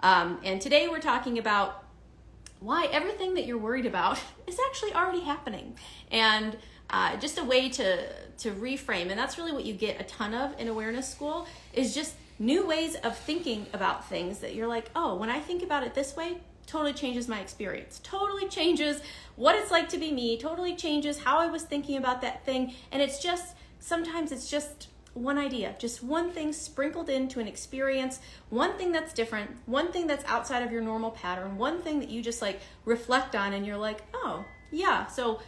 And today we're talking about why everything that you're worried about is actually already happening. And just a way to reframe, and that's really what you get a ton of in awareness school, is just new ways of thinking about things that you're like, oh, when I think about it this way, totally changes my experience, totally changes what it's like to be me, totally changes how I was thinking about that thing. And it's just, sometimes it's just one idea, just one thing sprinkled into an experience, one thing that's different, one thing that's outside of your normal pattern, one thing that you just like reflect on and you're like, oh yeah, so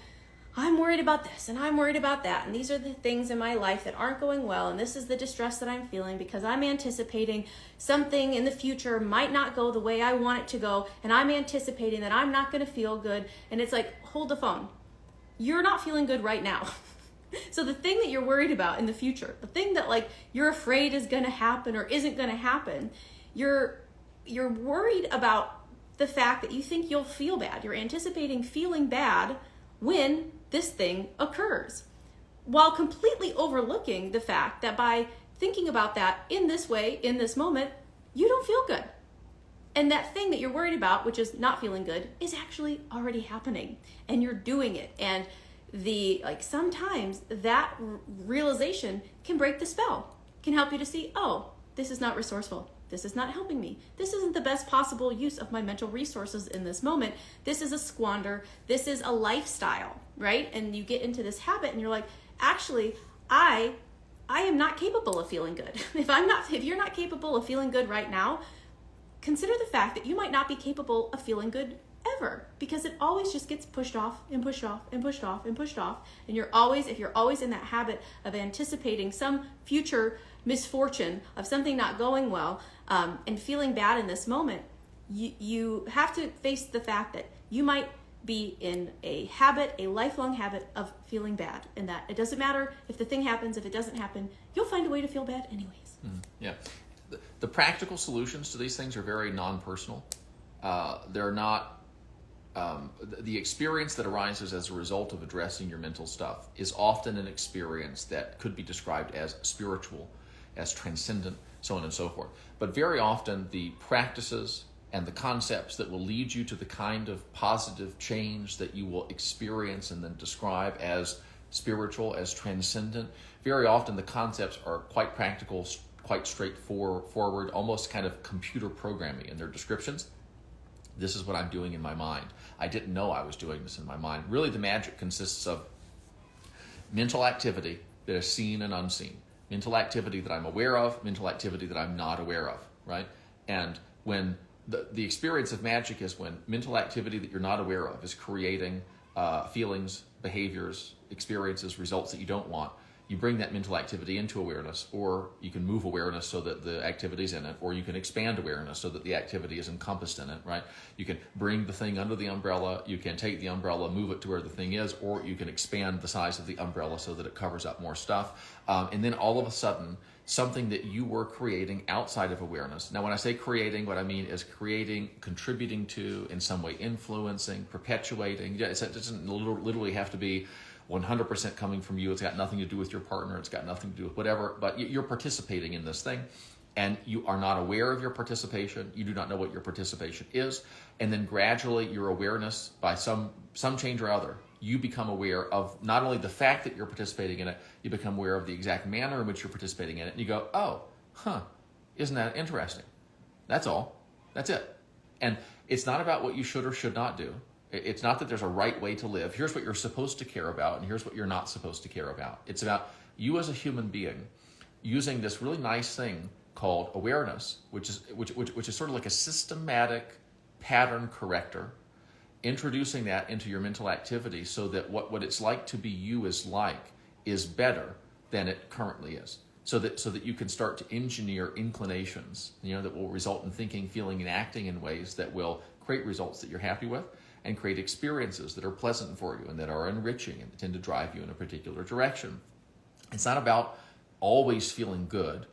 I'm worried about this and I'm worried about that. And these are the things in my life that aren't going well. And this is the distress that I'm feeling because I'm anticipating something in the future might not go the way I want it to go. And I'm anticipating that I'm not going to feel good. And it's like, hold the phone. You're not feeling good right now. So the thing that you're worried about in the future, the thing that like you're afraid is going to happen or isn't going to happen, you're worried about the fact that you think you'll feel bad. You're anticipating feeling bad when this thing occurs, while completely overlooking the fact that by thinking about that in this way, in this moment, you don't feel good. And that thing that you're worried about, which is not feeling good, is actually already happening and you're doing it. And sometimes that realization can break the spell, can help you to see, oh, this is not resourceful. This is not helping me. This isn't the best possible use of my mental resources in this moment. This is a squander. This is a lifestyle, right? And you get into this habit and you're like, actually, I am not capable of feeling good. If you're not capable of feeling good right now, consider the fact that you might not be capable of feeling good ever, because it always just gets pushed off and pushed off and pushed off and pushed off. And if you're always in that habit of anticipating some future misfortune of something not going well, and feeling bad in this moment, you have to face the fact that you might be in a lifelong habit of feeling bad, and that it doesn't matter if the thing happens, if it doesn't happen, you'll find a way to feel bad anyways. Yeah. The practical solutions to these things are very non-personal. They're not, the experience that arises as a result of addressing your mental stuff is often an experience that could be described as spiritual, as transcendent, so on and so forth. But very often the practices and the concepts that will lead you to the kind of positive change that you will experience and then describe as spiritual, as transcendent, very often the concepts are quite practical, quite straightforward, almost kind of computer programming in their descriptions. This is what I'm doing in my mind. I didn't know I was doing this in my mind. Really, the magic consists of mental activity that is seen and unseen. Mental activity that I'm aware of, mental activity that I'm not aware of, right? And when the experience of magic is when mental activity that you're not aware of is creating feelings, behaviors, experiences, results that you don't want, you bring that mental activity into awareness, or you can move awareness so that the activity is in it, or you can expand awareness so that the activity is encompassed in it, right? You can bring the thing under the umbrella, you can take the umbrella, move it to where the thing is, or you can expand the size of the umbrella so that it covers up more stuff. And then all of a sudden, something that you were creating outside of awareness. Now, when I say creating, what I mean is creating, contributing to, in some way influencing, perpetuating. It doesn't literally have to be 100% coming from you. It's got nothing to do with your partner. It's got nothing to do with whatever, but you're participating in this thing and you are not aware of your participation. You do not know what your participation is. And then gradually your awareness, by some change or other, you become aware of not only the fact that you're participating in it, you become aware of the exact manner in which you're participating in it. And you go, oh, isn't that interesting? That's all. That's it. And it's not about what you should or should not do. It's not that there's a right way to live. Here's what you're supposed to care about, and here's what you're not supposed to care about. It's about you as a human being using this really nice thing called awareness, which is sort of like a systematic pattern corrector, introducing that into your mental activity so that what it's like to be you is better than it currently is. So that you can start to engineer inclinations, that will result in thinking, feeling, and acting in ways that will create results that you're happy with, and create experiences that are pleasant for you and that are enriching and tend to drive you in a particular direction. It's not about always feeling good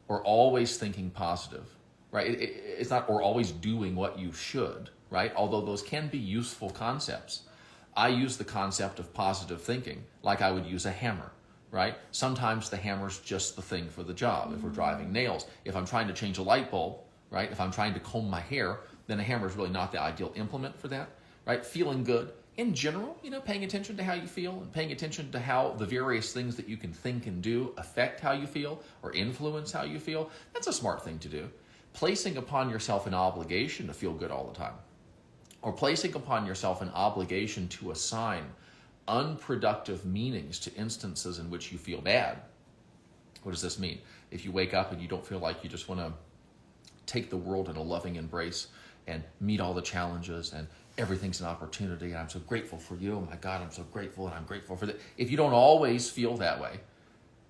or always thinking positive, right? It's not, or always doing what you should, right? Although those can be useful concepts. I use the concept of positive thinking like I would use a hammer, right? Sometimes the hammer's just the thing for the job. If we're driving nails, if I'm trying to change a light bulb, right? If I'm trying to comb my hair, then a hammer is really not the ideal implement for that, right? Feeling good. In general, paying attention to how you feel and paying attention to how the various things that you can think and do affect how you feel or influence how you feel, that's a smart thing to do. Placing upon yourself an obligation to feel good all the time, or placing upon yourself an obligation to assign unproductive meanings to instances in which you feel bad. What does this mean? If you wake up and you don't feel like you just want to take the world in a loving embrace and meet all the challenges and everything's an opportunity and I'm so grateful for you, oh my God, I'm so grateful and I'm grateful for that. If you don't always feel that way,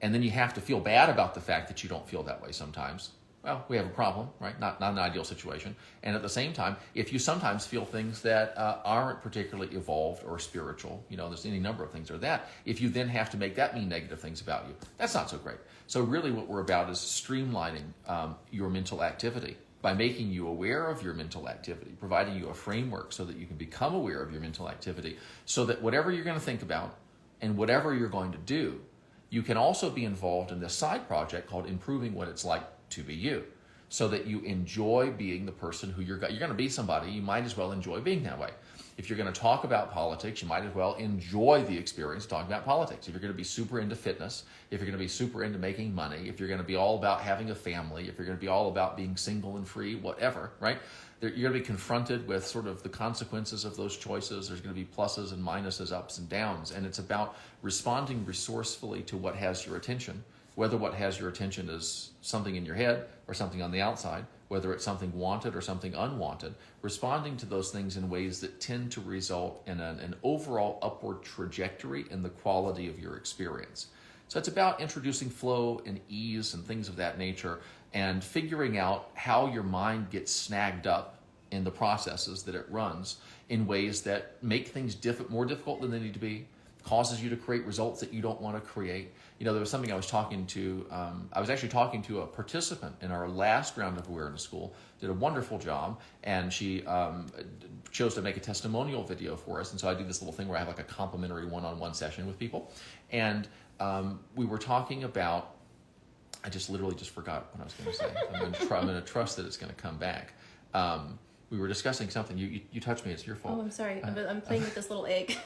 and then you have to feel bad about the fact that you don't feel that way sometimes, well, we have a problem, right? Not an ideal situation. And at the same time, if you sometimes feel things that aren't particularly evolved or spiritual, there's any number of things or that, if you then have to make that mean negative things about you, that's not so great. So really what we're about is streamlining your mental activity by making you aware of your mental activity, providing you a framework so that you can become aware of your mental activity, so that whatever you're going to think about and whatever you're going to do, you can also be involved in this side project called improving what it's like to be you, so that you enjoy being the person who you're going to be somebody. You might as well enjoy being that way. If you're going to talk about politics, you might as well enjoy the experience talking about politics. If you're going to be super into fitness, if you're going to be super into making money, if you're going to be all about having a family, if you're going to be all about being single and free, whatever, right? You're going to be confronted with sort of the consequences of those choices. There's going to be pluses and minuses, ups and downs. And it's about responding resourcefully to what has your attention, whether what has your attention is something in your head or something on the outside, whether it's something wanted or something unwanted, responding to those things in ways that tend to result in an overall upward trajectory in the quality of your experience. So it's about introducing flow and ease and things of that nature and figuring out how your mind gets snagged up in the processes that it runs in ways that make things more difficult than they need to be, causes you to create results that you don't want to create. There was something I was talking to, I was actually talking to a participant in our last round of awareness school, did a wonderful job, and she chose to make a testimonial video for us. And so I do this little thing where I have like a complimentary one-on-one session with people. And we were talking about, I literally just forgot what I was going to say. I'm going to trust that it's going to come back. We were discussing something. You touched me. It's your fault. Oh, I'm sorry. I'm playing with this little egg.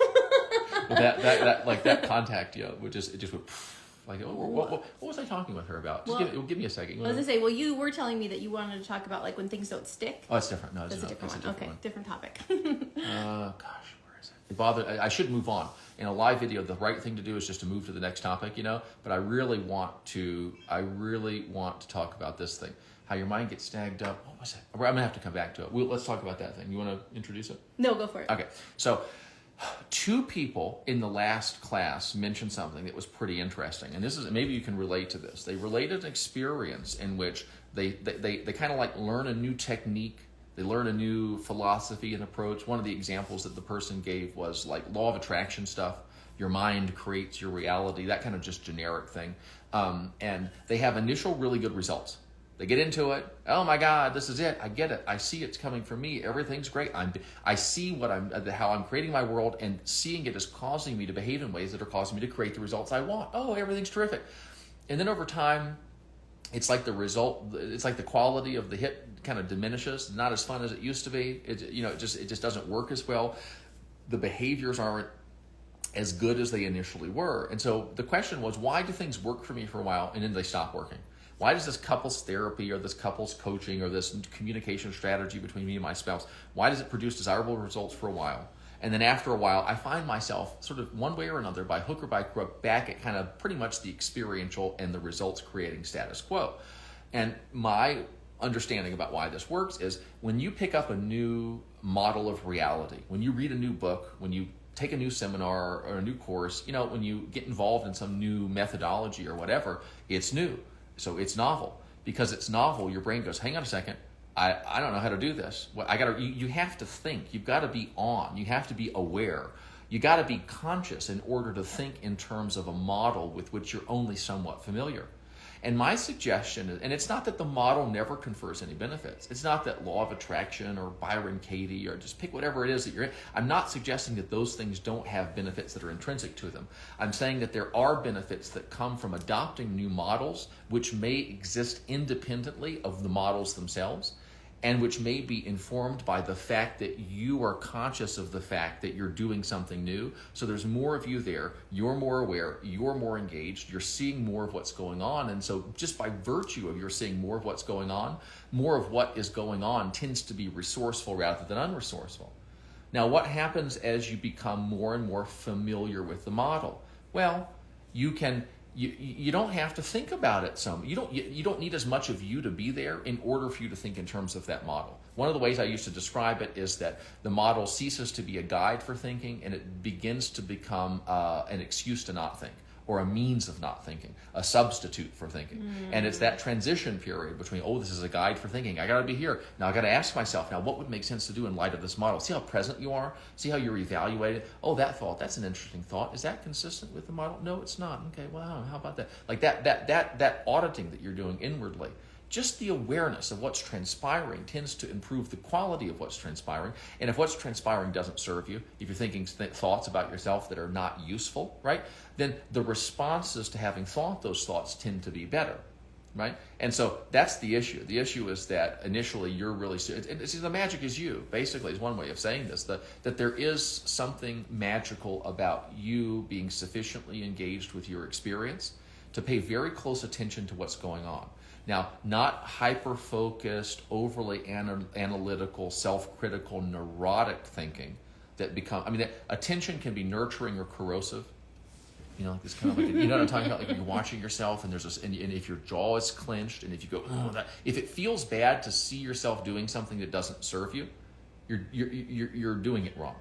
that contact, it just would. Like, what was I talking with her about? Just give me a second. I was going to say, well, you were telling me that you wanted to talk about like when things don't stick. Oh, it's different. No, that's a different one. Okay, different topic. Gosh, where is it? I should move on. In a live video, the right thing to do is just to move to the next topic, But I really want to talk about this thing. How your mind gets snagged up. What was it? I'm going to have to come back to it. Let's talk about that thing. You want to introduce it? No, go for it. Okay, so 2 people in the last class mentioned something that was pretty interesting, and this is, maybe you can relate to this. They related an experience in which they kind of like learn a new technique, they learn a new philosophy and approach. One of the examples that the person gave was like law of attraction stuff. Your mind creates your reality, that kind of just generic thing. And they have initial really good results. They get into it. Oh my God, this is it. I get it. I see it's coming for me. Everything's great. I see how I'm creating my world, and seeing it is causing me to behave in ways that are causing me to create the results I want. Oh, everything's terrific. And then over time, it's like the quality of the hit kind of diminishes. Not as fun as it used to be. It just doesn't work as well. The behaviors aren't as good as they initially were. And so the question was, why do things work for me for a while and then they stop working? Why does this couples therapy or this couples coaching or this communication strategy between me and my spouse, why does it produce desirable results for a while? And then after a while, I find myself sort of one way or another, by hook or by crook, back at kind of pretty much the experiential and the results creating status quo. And my understanding about why this works is when you pick up a new model of reality, when you read a new book, when you take a new seminar or a new course, when you get involved in some new methodology or whatever, it's new. So it's novel. Because it's novel, your brain goes, hang on a second, I don't know how to do this. Well, you have to think. You've got to be on. You have to be aware. You got to be conscious in order to think in terms of a model with which you're only somewhat familiar. And my suggestion is, and it's not that the model never confers any benefits. It's not that law of attraction or Byron Katie or just pick whatever it is that you're in. I'm not suggesting that those things don't have benefits that are intrinsic to them. I'm saying that there are benefits that come from adopting new models which may exist independently of the models themselves. and which may be informed by the fact that you are conscious of the fact that you're doing something new. So there's more of you there, you're more aware, you're more engaged, you're seeing more of what's going on. And so just by virtue of you're seeing more of what's going on, more of what is going on tends to be resourceful rather than unresourceful. Now, what happens as you become more and more familiar with the model? Well, you don't have to think about it you don't need as much of you to be there in order for you to think in terms of that model. One of the ways I used to describe it is that the model ceases to be a guide for thinking and it begins to become an excuse to not think, or a means of not thinking, a substitute for thinking. And it's that transition period between, oh, this is a guide for thinking, I got to be here. Now I got to ask myself, now what would make sense to do in light of this model? See how present you are? See how you're evaluating? Oh, that thought, that's an interesting thought. Is that consistent with the model? No, it's not. Okay, well, I don't know. How about that? Like that auditing that you're doing inwardly. Just the awareness of what's transpiring tends to improve the quality of what's transpiring. And if what's transpiring doesn't serve you, if you're thinking thoughts about yourself that are not useful, right, then the responses to having thought those thoughts tend to be better, right? And so that's the issue. The issue is that initially you're really, the magic is you, basically, is one way of saying this, that there is something magical about you being sufficiently engaged with your experience to pay very close attention to what's going on. Now, not hyper-focused, overly analytical, self-critical, neurotic thinking that attention can be nurturing or corrosive. Like this kind of like, you know what I'm talking about? Like you're watching yourself and there's this, and if your jaw is clenched and if you go, if it feels bad to see yourself doing something that doesn't serve you, you're doing it wrong,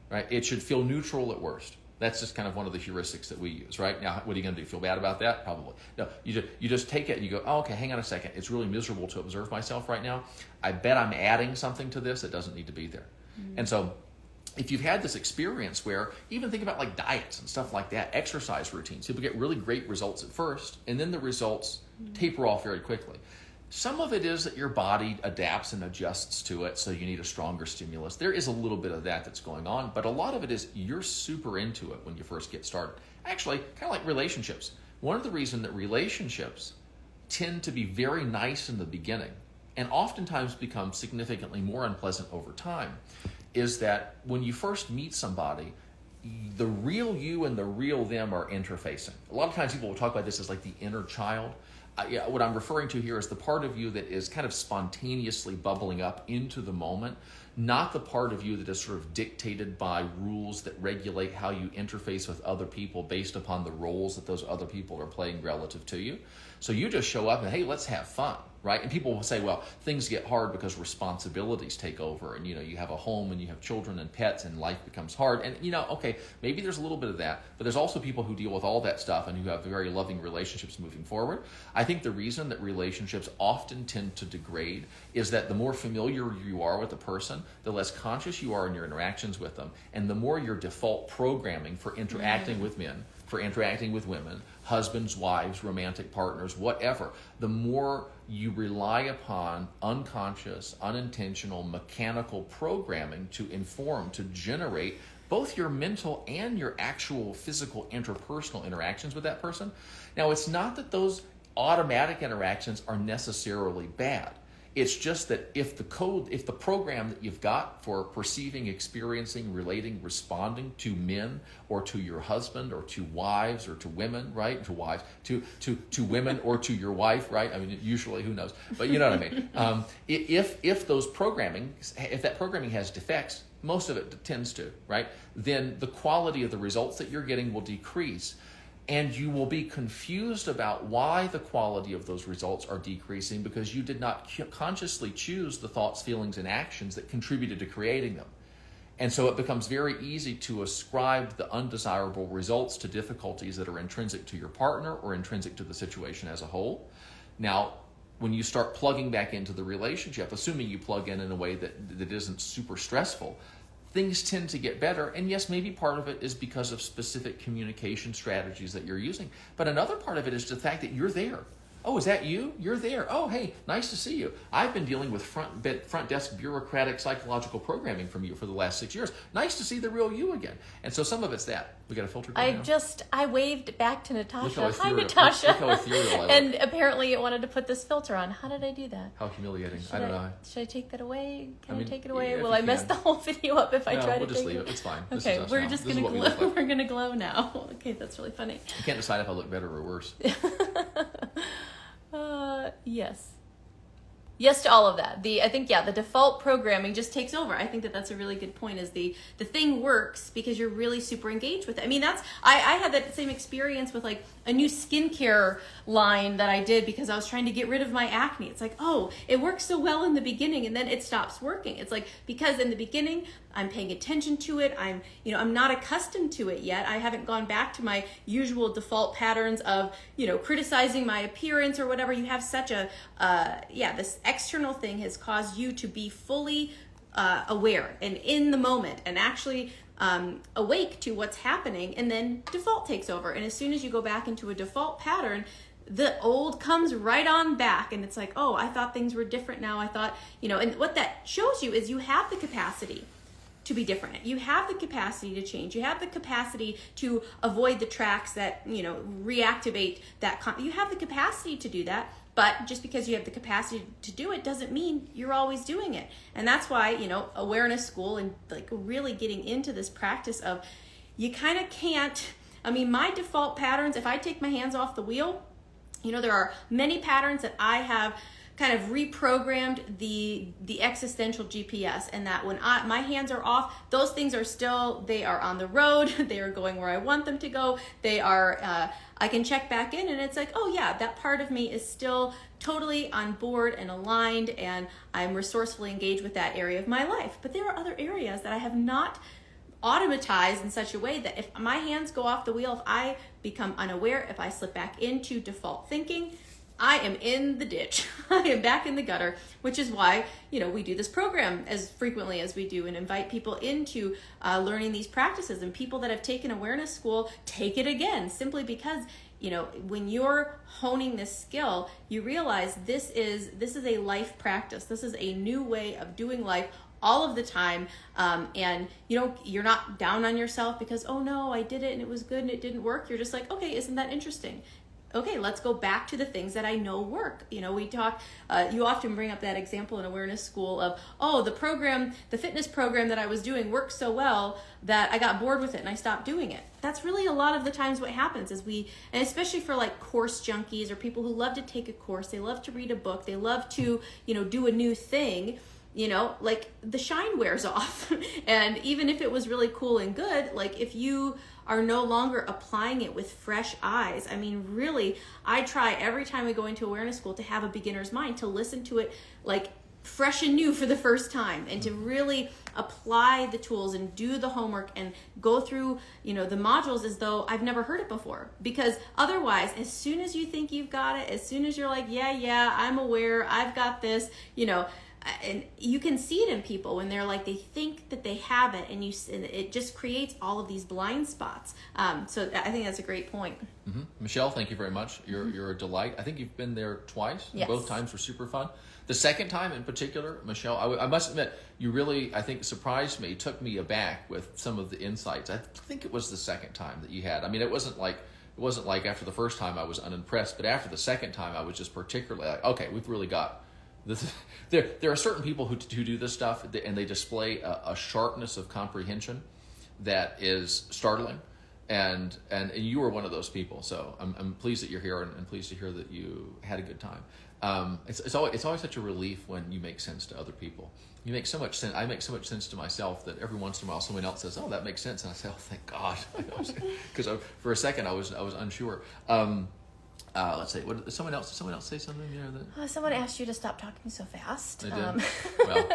right? It should feel neutral at worst. That's just kind of one of the heuristics that we use, right? Now, what are you going to do? Feel bad about that? Probably. No, you just take it and you go, oh, okay, hang on a second. It's really miserable to observe myself right now. I bet I'm adding something to this that doesn't need to be there. And so if you've had this experience where, even think about like diets and stuff like that, exercise routines, people get really great results at first, and then the results taper off very quickly. Some of it is that your body adapts and adjusts to it, so you need a stronger stimulus. There is a little bit of that that's going on, but a lot of it is you're super into it when you first get started. Actually, kind of like relationships. One of the reasons that relationships tend to be very nice in the beginning and oftentimes become significantly more unpleasant over time is that when you first meet somebody, the real you and the real them are interfacing. A lot of times people will talk about this as like the inner child. What I'm referring to here is the part of you that is kind of spontaneously bubbling up into the moment, not the part of you that is sort of dictated by rules that regulate how you interface with other people based upon the roles that those other people are playing relative to you. So you just show up and, hey, let's have fun, right? And people will say, well, things get hard because responsibilities take over and, you have a home and you have children and pets and life becomes hard. And, okay, maybe there's a little bit of that, but there's also people who deal with all that stuff and who have very loving relationships moving forward. I think the reason that relationships often tend to degrade is that the more familiar you are with a person, the less conscious you are in your interactions with them, and the more your default programming for interacting with men, for interacting with women, husbands, wives, romantic partners, whatever, the more you rely upon unconscious, unintentional, mechanical programming to inform, to generate both your mental and your actual physical interpersonal interactions with that person. Now, it's not that those automatic interactions are necessarily bad. It's just that if the program that you've got for perceiving, experiencing, relating, responding to men or to your husband or to wives or to women, right? To wives, to women or to your wife, right? I mean, usually, who knows? But you know what I mean. If that programming has defects, most of it tends to, right? Then the quality of the results that you're getting will decrease. And you will be confused about why the quality of those results are decreasing because you did not consciously choose the thoughts, feelings, and actions that contributed to creating them. And so it becomes very easy to ascribe the undesirable results to difficulties that are intrinsic to your partner or intrinsic to the situation as a whole. Now, when you start plugging back into the relationship, assuming you plug in a way that isn't super stressful, things tend to get better. And yes, maybe part of it is because of specific communication strategies that you're using. But another part of it is the fact that you're there. Oh, is that you? You're there. Oh, hey, nice to see you. I've been dealing with front desk bureaucratic psychological programming from you for the last 6 years. Nice to see the real you again. And so some of it's that. We got a filter going now? I waved back to Natasha. Look how Hi, ethereal- Natasha. Look how ethereal I look. And apparently it wanted to put this filter on. How did I do that? How humiliating. I don't know. Should I take that away? Can I mean, take it away? yeah, if Will you I mess can. the whole video up if I No, try to we'll just take leave it. It's fine. This Okay, is us we're now. just This is gonna what we glow. look like. We're gonna glow now. Okay, that's really funny. I can't decide if I look better or worse. Yes. Yes to all of that. I think the default programming just takes over. I think that's a really good point. Is the thing works because you're really super engaged with it. I mean, I had that same experience with like a new skincare line that I did because I was trying to get rid of my acne. It's like, oh, it works so well in the beginning and then it stops working. It's like, because in the beginning I'm paying attention to it. I'm not accustomed to it yet. I haven't gone back to my usual default patterns of, criticizing my appearance or whatever. You have such this external thing has caused you to be fully aware and in the moment and actually awake to what's happening, and then default takes over. And as soon as you go back into a default pattern, the old comes right on back, and it's like, oh, I thought things were different now. I thought, and what that shows you is you have the capacity to be different. You have the capacity to change. You have the capacity to avoid the tracks that, reactivate that. You have the capacity to do that. But just because you have the capacity to do it doesn't mean you're always doing it. And that's why, awareness school and like really getting into this practice of, you kind of can't, my default patterns, if I take my hands off the wheel, there are many patterns that I have kind of reprogrammed the existential GPS, and that when my hands are off, those things are still, they are on the road, they are going where I want them to go, they are, I can check back in and it's like, oh yeah, that part of me is still totally on board and aligned, and I'm resourcefully engaged with that area of my life. But there are other areas that I have not automatized in such a way that if my hands go off the wheel, if I become unaware, if I slip back into default thinking, I am in the ditch. I am back in the gutter, which is why, we do this program as frequently as we do and invite people into learning these practices. And people that have taken awareness school take it again, simply because, when you're honing this skill, you realize this is a life practice. This is a new way of doing life all of the time. And you're not down on yourself because, oh no, I did it and it was good and it didn't work. You're just like, okay, isn't that interesting? Okay, let's go back to the things that I know work. We talk, you often bring up that example in awareness school of, oh, the fitness program that I was doing worked so well that I got bored with it and I stopped doing it. That's really a lot of the times what happens is and especially for like course junkies or people who love to take a course, they love to read a book, they love to, do a new thing, like the shine wears off. And even if it was really cool and good, like if you are no longer applying it with fresh eyes. Really, I try every time we go into awareness school to have a beginner's mind, to listen to it like fresh and new for the first time, and to really apply the tools and do the homework and go through, the modules as though I've never heard it before. Because otherwise, as soon as you think you've got it, as soon as you're like, yeah, I'm aware, I've got this, and you can see it in people when they're like, they think that they have it, and it just creates all of these blind spots. So I think that's a great point. Mm-hmm. Michelle, thank you very much. You're a delight. I think you've been there twice. Yes. Both times were super fun. The second time in particular, Michelle, I must admit, you really, I think, surprised me, took me aback with some of the insights. I think it was the second time that you had. It wasn't like after the first time I was unimpressed, but after the second time I was just particularly like, okay, we've really got this. There are certain people who do this stuff, and they display a sharpness of comprehension that is startling, and you were one of those people. So I'm pleased that you're here, and pleased to hear that you had a good time. It's always such a relief when you make sense to other people. You make so much sense. I make so much sense to myself that every once in a while someone else says, "Oh, that makes sense," and I say, "Oh, thank God," because for a second I was unsure. Let's see. What did someone else say something? Someone asked you to stop talking so fast. They did. Well,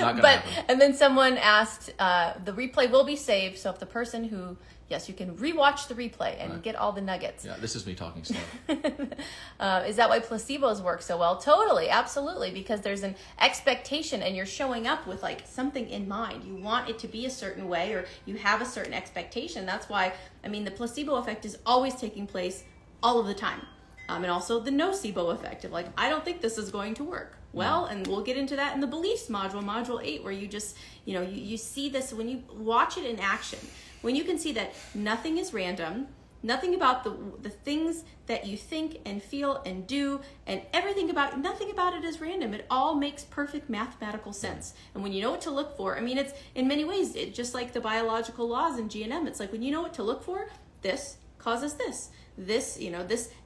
not gonna happen. And then someone asked, the replay will be saved. So if the person who, yes, you can rewatch the replay and get all the nuggets. Yeah, this is me talking slow. Is that why placebos work so well? Totally, absolutely, because there's an expectation and you're showing up with like something in mind. You want it to be a certain way, or you have a certain expectation. That's why, the placebo effect is always taking place all of the time. And also the nocebo effect of like, I don't think this is going to work. Well, and we'll get into that in the beliefs module, module 8, where you just, you see this when you watch it in action, when you can see that nothing is random, nothing about the things that you think and feel and do, and nothing about it is random. It all makes perfect mathematical sense. And when you know what to look for, I mean, it's in many ways, just like the biological laws in GNM, it's like when you know what to look for, this causes this. This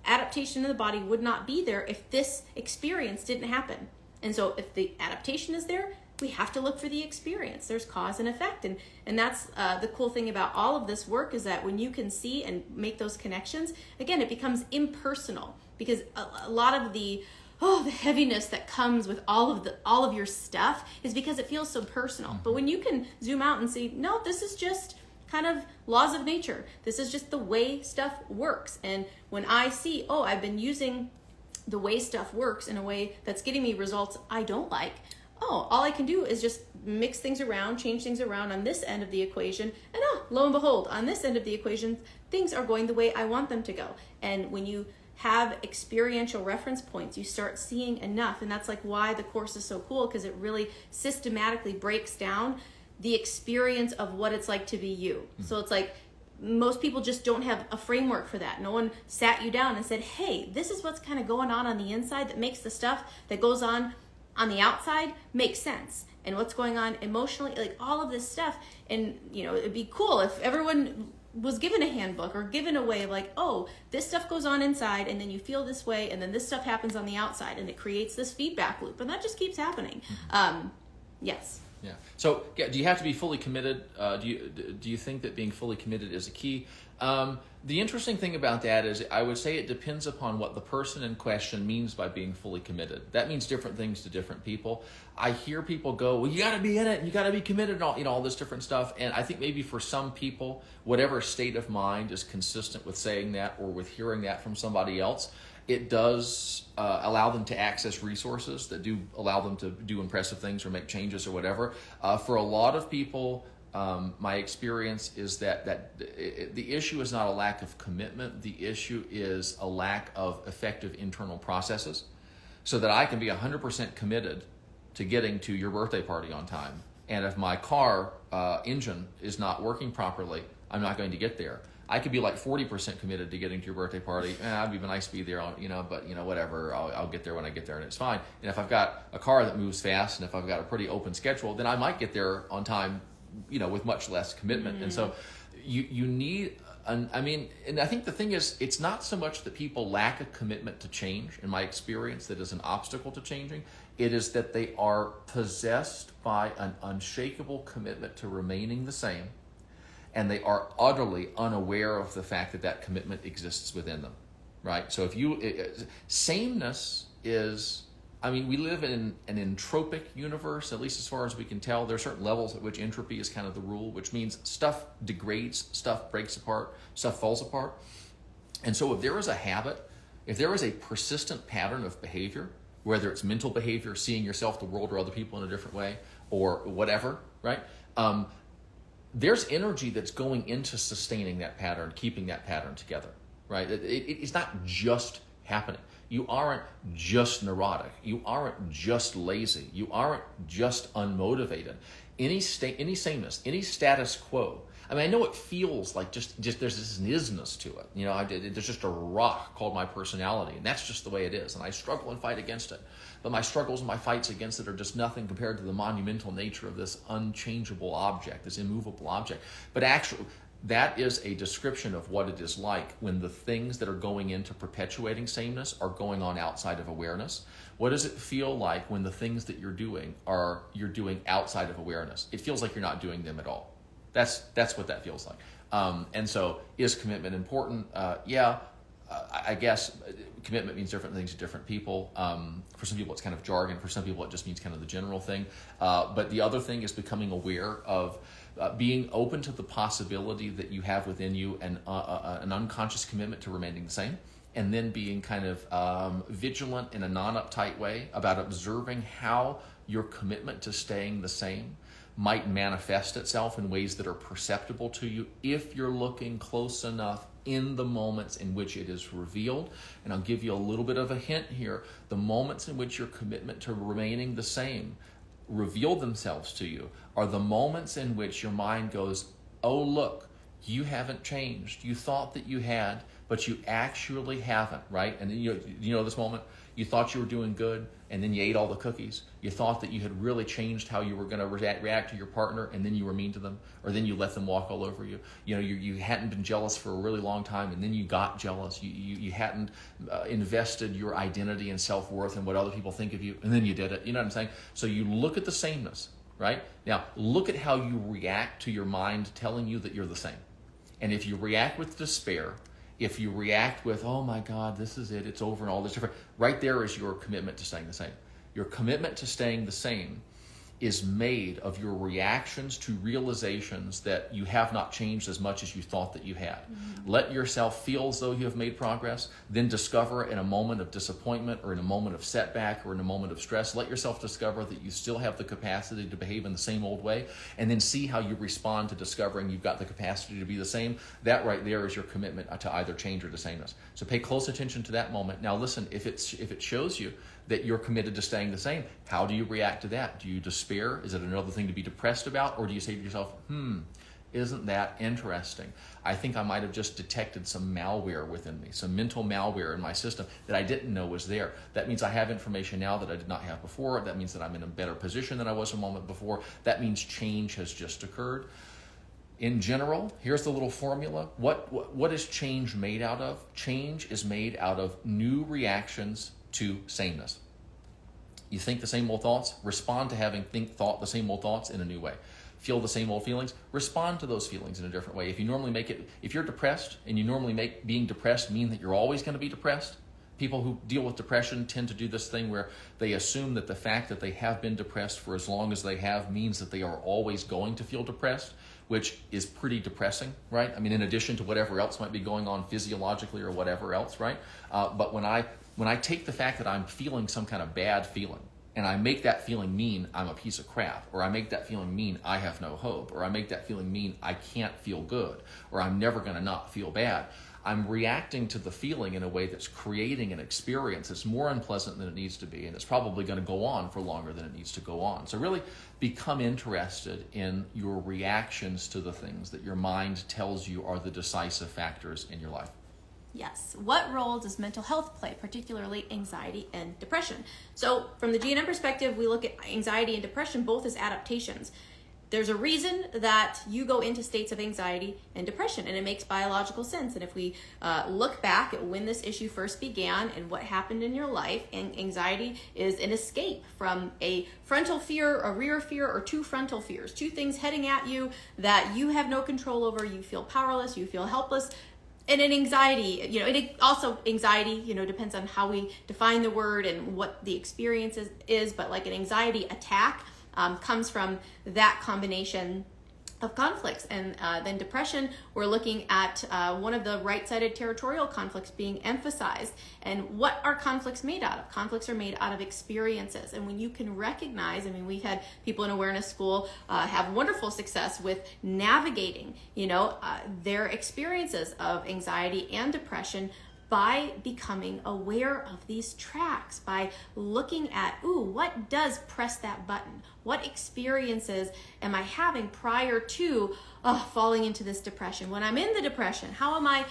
adaptation in the body would not be there if this experience didn't happen. And so if the adaptation is there, we have to look for the experience. There's cause and effect. And that's the cool thing about all of this work, is that when you can see and make those connections, again, it becomes impersonal, because a lot of the heaviness that comes with all of your stuff is because it feels so personal. But when you can zoom out and see, no, this is just kind of laws of nature. This is just the way stuff works. And when I see, I've been using the way stuff works in a way that's getting me results I don't like, all I can do is just mix things around, change things around on this end of the equation, and lo and behold, on this end of the equation, things are going the way I want them to go. And when you have experiential reference points, you start seeing enough. And that's like why the course is so cool, because it really systematically breaks down the experience of what it's like to be you. So it's like, most people just don't have a framework for that. No one sat you down and said, hey, this is what's kind of going on the inside that makes the stuff that goes on the outside make sense. And what's going on emotionally, like all of this stuff. And, it'd be cool if everyone was given a handbook or given a way of like, this stuff goes on inside, and then you feel this way, and then this stuff happens on the outside, and it creates this feedback loop. And that just keeps happening. Yes. Yeah. So, do you have to be fully committed? Do you think that being fully committed is a key? The interesting thing about that is, I would say it depends upon what the person in question means by being fully committed. That means different things to different people. I hear people go, well, you got to be in it, and you got to be committed, and all this different stuff. And I think maybe for some people, whatever state of mind is consistent with saying that or with hearing that from somebody else, it does allow them to access resources that do allow them to do impressive things or make changes or whatever. For a lot of people, my experience is that the issue is not a lack of commitment. The issue is a lack of effective internal processes, so that I can be 100% committed to getting to your birthday party on time. And if my car engine is not working properly, I'm not going to get there. I could be like 40% committed to getting to your birthday party. It'd be nice to be there, but whatever. I'll get there when I get there, and it's fine. And if I've got a car that moves fast, and if I've got a pretty open schedule, then I might get there on time, with much less commitment. Mm-hmm. And so you need, and I think the thing is, it's not so much that people lack a commitment to change, in my experience, that is an obstacle to changing. It is that they are possessed by an unshakable commitment to remaining the same, and they are utterly unaware of the fact that commitment exists within them, right? So sameness is, we live in an entropic universe, at least as far as we can tell. There are certain levels at which entropy is kind of the rule, which means stuff degrades, stuff breaks apart, stuff falls apart. And so if there is a habit, if there is a persistent pattern of behavior, whether it's mental behavior, seeing yourself, the world, or other people in a different way, or whatever, right? There's energy that's going into sustaining that pattern, keeping that pattern together, right? It's not just happening. You aren't just neurotic. You aren't just lazy. You aren't just unmotivated. Any sameness, any status quo. I know it feels like just there's this isness to it. There's just a rock called my personality, and that's just the way it is. And I struggle and fight against it. But my struggles and my fights against it are just nothing compared to the monumental nature of this unchangeable object, this immovable object. But actually, that is a description of what it is like when the things that are going into perpetuating sameness are going on outside of awareness. What does it feel like when the things that you're doing outside of awareness? It feels like you're not doing them at all. That's what that feels like. And so, is commitment important? I guess commitment means different things to different people. For some people, it's kind of jargon. For some people, it just means kind of the general thing. But the other thing is becoming aware of being open to the possibility that you have within you an unconscious commitment to remaining the same, and then being kind of vigilant in a non-uptight way about observing how your commitment to staying the same might manifest itself in ways that are perceptible to you if you're looking close enough in the moments in which it is revealed. And I'll give you a little bit of a hint here. The moments in which your commitment to remaining the same reveal themselves to you are the moments in which your mind goes, oh, look, you haven't changed. You thought that you had, but you actually haven't, right? And you know this moment? You thought you were doing good, and then you ate all the cookies. You thought that you had really changed how you were going to react to your partner, and then you were mean to them, or then you let them walk all over you. You know, you hadn't been jealous for a really long time, and then you got jealous. You hadn't invested your identity and self-worth in what other people think of you, and then you did it. You know what I'm saying? So you look at the sameness, right? Now, look at how you react to your mind telling you that you're the same. And if you react with despair, if you react with, oh my God, this is it, it's over and all this different, right there is your commitment to staying the same. Your commitment to staying the same is made of your reactions to realizations that you have not changed as much as you thought that you had. Mm-hmm. Let yourself feel as though you have made progress, then discover in a moment of disappointment or in a moment of setback or in a moment of stress, let yourself discover that you still have the capacity to behave in the same old way, and then see how you respond to discovering you've got the capacity to be the same. That right there is your commitment to either change or to sameness. So pay close attention to that moment. Now listen, if it shows you that you're committed to staying the same, how do you react to that? Do you despair? Is it another thing to be depressed about? Or do you say to yourself, isn't that interesting? I think I might have just detected some malware within me, some mental malware in my system that I didn't know was there. That means I have information now that I did not have before. That means that I'm in a better position than I was a moment before. That means change has just occurred. In general, here's the little formula. What is change made out of? Change is made out of new reactions to sameness. You think the same old thoughts, respond to having thought the same old thoughts in a new way. Feel the same old feelings, respond to those feelings in a different way. If you're depressed and you normally make being depressed mean that you're always going to be depressed, people who deal with depression tend to do this thing where they assume that the fact that they have been depressed for as long as they have means that they are always going to feel depressed, which is pretty depressing, right? I mean, in addition to whatever else might be going on physiologically or whatever else, right? But when I take the fact that I'm feeling some kind of bad feeling and I make that feeling mean I'm a piece of crap, or I make that feeling mean I have no hope, or I make that feeling mean I can't feel good, or I'm never going to not feel bad, I'm reacting to the feeling in a way that's creating an experience that's more unpleasant than it needs to be, and it's probably going to go on for longer than it needs to go on. So really become interested in your reactions to the things that your mind tells you are the decisive factors in your life. Yes. What role does mental health play, particularly anxiety and depression? So from the GNM perspective, we look at anxiety and depression both as adaptations. There's a reason that you go into states of anxiety and depression, and it makes biological sense. And if we look back at when this issue first began and what happened in your life, and anxiety is an escape from a frontal fear, a rear fear, or two frontal fears, two things heading at you that you have no control over. You feel powerless, you feel helpless. And an anxiety, anxiety, depends on how we define the word and what the experience is, but like an anxiety attack comes from that combination of conflicts. And then depression, we're looking at one of the right-sided territorial conflicts being emphasized. And what are conflicts made out of? Conflicts are made out of experiences. And when you can recognize, we've had people in awareness school have wonderful success with navigating, their experiences of anxiety and depression by becoming aware of these tracks, by looking at, what does press that button? What experiences am I having prior to falling into this depression? When I'm in the depression, how am I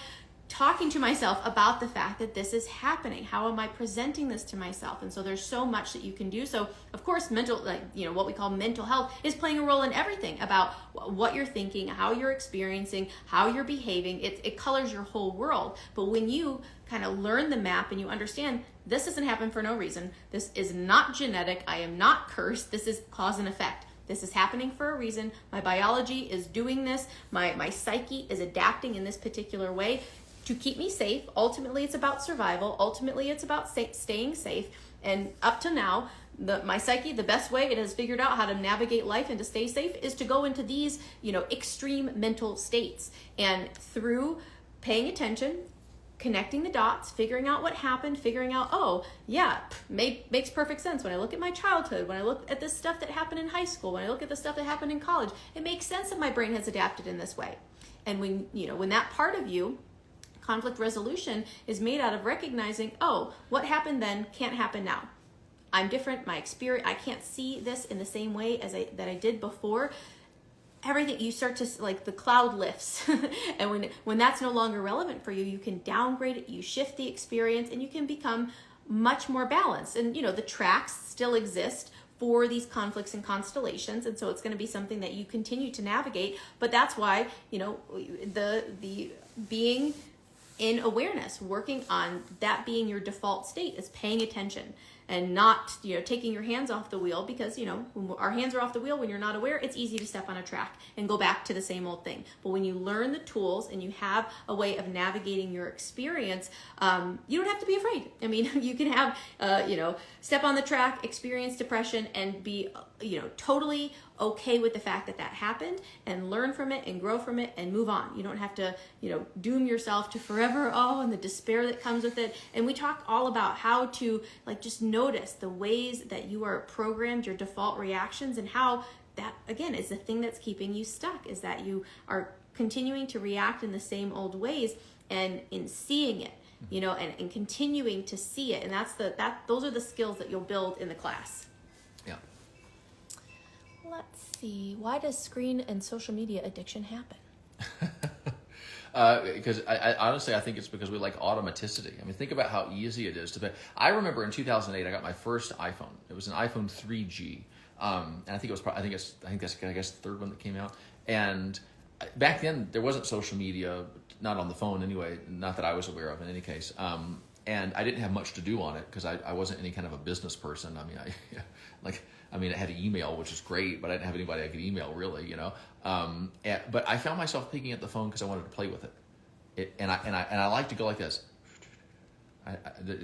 talking to myself about the fact that this is happening? How am I presenting this to myself? And so there's so much that you can do. So of course, what we call mental health is playing a role in everything about what you're thinking, how you're experiencing, how you're behaving. It colors your whole world. But when you kind of learn the map and you understand this doesn't happen for no reason, this is not genetic, I am not cursed, this is cause and effect. This is happening for a reason. My biology is doing this. My psyche is adapting in this particular way to keep me safe. Ultimately, it's about survival. Ultimately, it's about staying safe. And up to now, my psyche, the best way it has figured out how to navigate life and to stay safe is to go into these, extreme mental states. And through paying attention, connecting the dots, figuring out what happened, figuring out, makes perfect sense. When I look at my childhood, when I look at the stuff that happened in high school, when I look at the stuff that happened in college, it makes sense that my brain has adapted in this way. And when that part of you conflict resolution is made out of recognizing, oh, what happened then can't happen now. I'm different. My experience, I can't see this in the same way as that I did before. Everything, you start to, like, the cloud lifts. And when that's no longer relevant for you, you can downgrade it, you shift the experience, and you can become much more balanced. And, the tracks still exist for these conflicts and constellations, and so it's going to be something that you continue to navigate. But that's why, the being in awareness, working on that being your default state, is paying attention and not, taking your hands off the wheel, because, when our hands are off the wheel, when you're not aware, it's easy to step on a track and go back to the same old thing. But when you learn the tools and you have a way of navigating your experience, you don't have to be afraid. I mean, you can have, step on the track, experience depression, and be, totally okay with the fact that happened, and learn from it and grow from it and move on. You don't have to, doom yourself to forever, and the despair that comes with it. And we talk all about how to, like, just notice the ways that you are programmed, your default reactions, and how that, again, is the thing that's keeping you stuck, is that you are continuing to react in the same old ways, and in seeing it, and continuing to see it. And those are the skills that you'll build in the class. Yeah. Let's see. Why does screen and social media addiction happen? Because I honestly, I think it's because we like automaticity. I mean, think about how easy it is to pay. I remember in 2008, I got my first iPhone. It was an iPhone 3G, and I think it was. I think that's the third one that came out. And back then, there wasn't social media, not on the phone anyway. Not that I was aware of, in any case. And I didn't have much to do on it because I wasn't any kind of a business person. I mean, I had an email, which is great, but I didn't have anybody I could email, really, But I found myself picking up the phone because I wanted to play with it. And I like to go like this.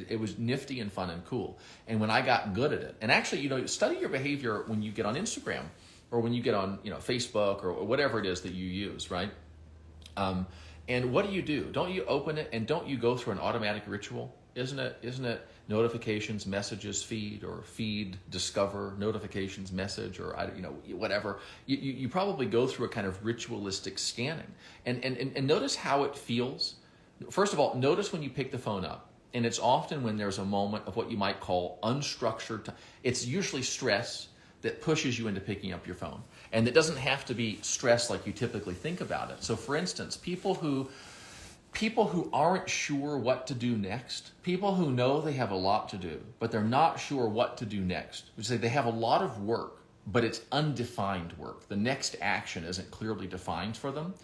It was nifty and fun and cool. And when I got good at it, and actually, study your behavior when you get on Instagram or when you get on, Facebook or whatever it is that you use, right? And what do? Don't you open it and don't you go through an automatic ritual? Isn't it notifications, messages, feed, or feed, discover, notifications, message, or whatever. You probably go through a kind of ritualistic scanning. And notice how it feels. First of all, notice when you pick the phone up. And it's often when there's a moment of what you might call unstructured time. It's usually stress that pushes you into picking up your phone. And it doesn't have to be stress like you typically think about it. So for instance, people who aren't sure what to do next, people who know they have a lot to do, but they're not sure what to do next, which is they have a lot of work, but it's undefined work. The next action isn't clearly defined for them.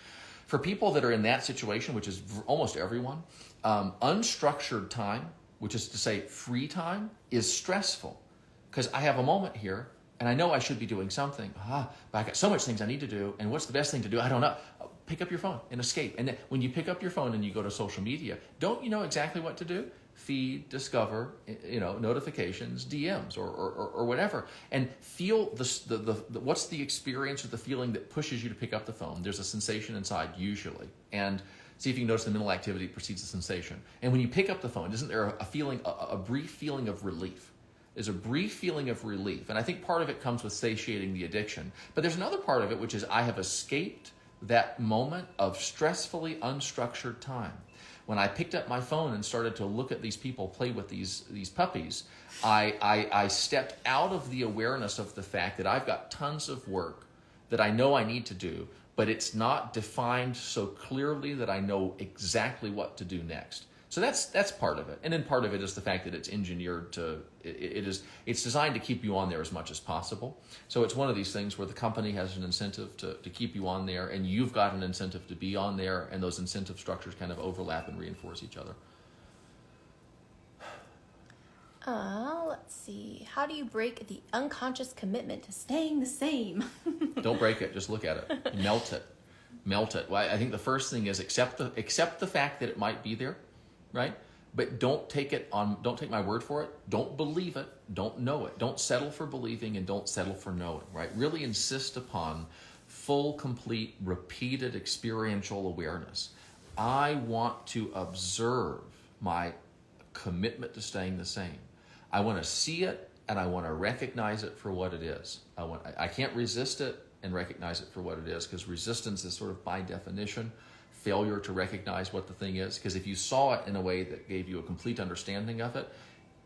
For people that are in that situation, which is almost everyone, unstructured time, which is to say free time, is stressful because I have a moment here and I know I should be doing something, but I got so much things I need to do, and what's the best thing to do? I don't know. Pick up your phone and escape. And then when you pick up your phone and you go to social media, don't you know exactly what to do? Feed, discover, notifications, DMs, or whatever, and feel what's the experience or the feeling that pushes you to pick up the phone. There's a sensation inside usually, and see if you can notice the mental activity that precedes the sensation. And when you pick up the phone, isn't there a feeling, a brief feeling of relief? There's a brief feeling of relief, and I think part of it comes with satiating the addiction. But there's another part of it, which is I have escaped that moment of stressfully unstructured time. When I picked up my phone and started to look at these people play with these puppies, I stepped out of the awareness of the fact that I've got tons of work that I know I need to do, but it's not defined so clearly that I know exactly what to do next. So that's part of it. And then part of it is the fact that it's engineered to, it's designed to keep you on there as much as possible. So it's one of these things where the company has an incentive to keep you on there, and you've got an incentive to be on there, and those incentive structures kind of overlap and reinforce each other. Let's see. How do you break the unconscious commitment to staying the same? Don't break it. Just look at it. Melt it. Well, I think the first thing is accept the fact that it might be there. Right? But don't take my word for it. Don't believe it. Don't know it. Don't settle for believing and don't settle for knowing, right? Really insist upon full, complete, repeated experiential awareness. I want to observe my commitment to staying the same. I want to see it and I want to recognize it for what it is. I can't resist it and recognize it for what it is, because resistance is sort of by definition failure to recognize what the thing is. Because if you saw it in a way that gave you a complete understanding of it,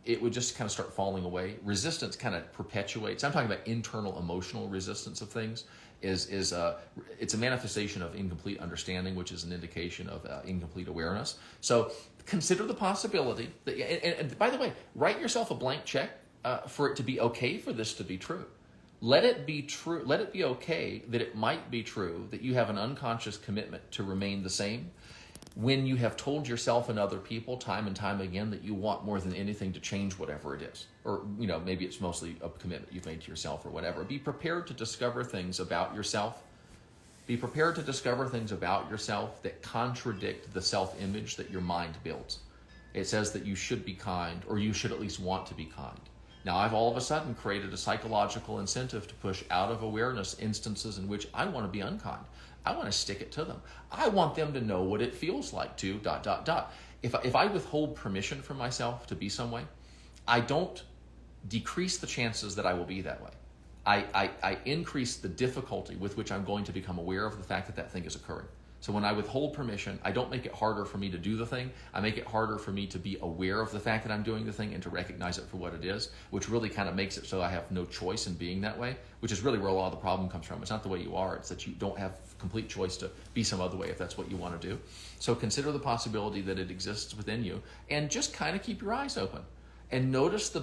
it would just kind of start falling away. Resistance kind of perpetuates. I'm talking about internal emotional resistance of things. It's a manifestation of incomplete understanding, which is an indication of incomplete awareness. So consider the possibility that, and by the way, write yourself a blank check for it to be okay for this to be true. Let it be true. Let it be okay that it might be true that you have an unconscious commitment to remain the same when you have told yourself and other people time and time again that you want more than anything to change whatever it is. Or, maybe it's mostly a commitment you've made to yourself or whatever. Be prepared to discover things about yourself. Be prepared to discover things about yourself that contradict the self-image that your mind builds. It says that you should be kind, or you should at least want to be kind. Now, I've all of a sudden created a psychological incentive to push out of awareness instances in which I want to be unkind. I want to stick it to them. I want them to know what it feels like to ... If I withhold permission from myself to be some way, I don't decrease the chances that I will be that way. I increase the difficulty with which I'm going to become aware of the fact that that thing is occurring. So when I withhold permission, I don't make it harder for me to do the thing. I make it harder for me to be aware of the fact that I'm doing the thing and to recognize it for what it is, which really kind of makes it so I have no choice in being that way, which is really where a lot of the problem comes from. It's not the way you are. It's that you don't have complete choice to be some other way if that's what you want to do. So consider the possibility that it exists within you and just kind of keep your eyes open and notice the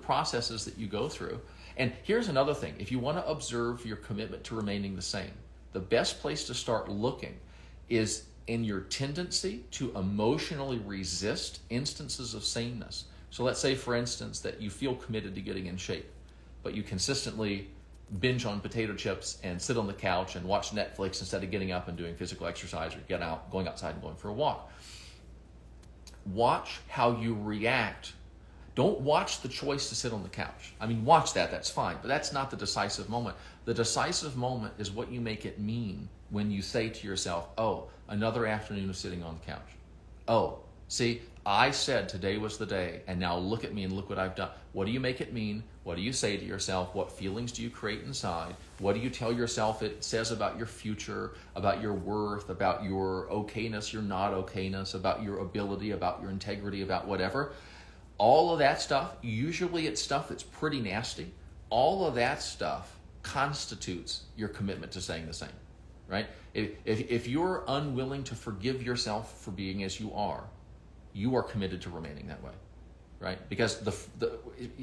processes that you go through. And here's another thing. If you want to observe your commitment to remaining the same, the best place to start looking is in your tendency to emotionally resist instances of sameness. So let's say, for instance, that you feel committed to getting in shape, but you consistently binge on potato chips and sit on the couch and watch Netflix instead of getting up and doing physical exercise or going outside and going for a walk. Watch how you react. Don't watch the choice to sit on the couch. I mean, watch that's fine, but that's not the decisive moment. The decisive moment is what you make it mean when you say to yourself, oh, another afternoon of sitting on the couch. Oh, see, I said today was the day, and now look at me and look what I've done. What do you make it mean? What do you say to yourself? What feelings do you create inside? What do you tell yourself it says about your future, about your worth, about your okayness, your not okayness, about your ability, about your integrity, about whatever? All of that stuff, usually it's stuff that's pretty nasty. All of that stuff constitutes your commitment to staying the same, right? If you're unwilling to forgive yourself for being as you are committed to remaining that way, right? Because the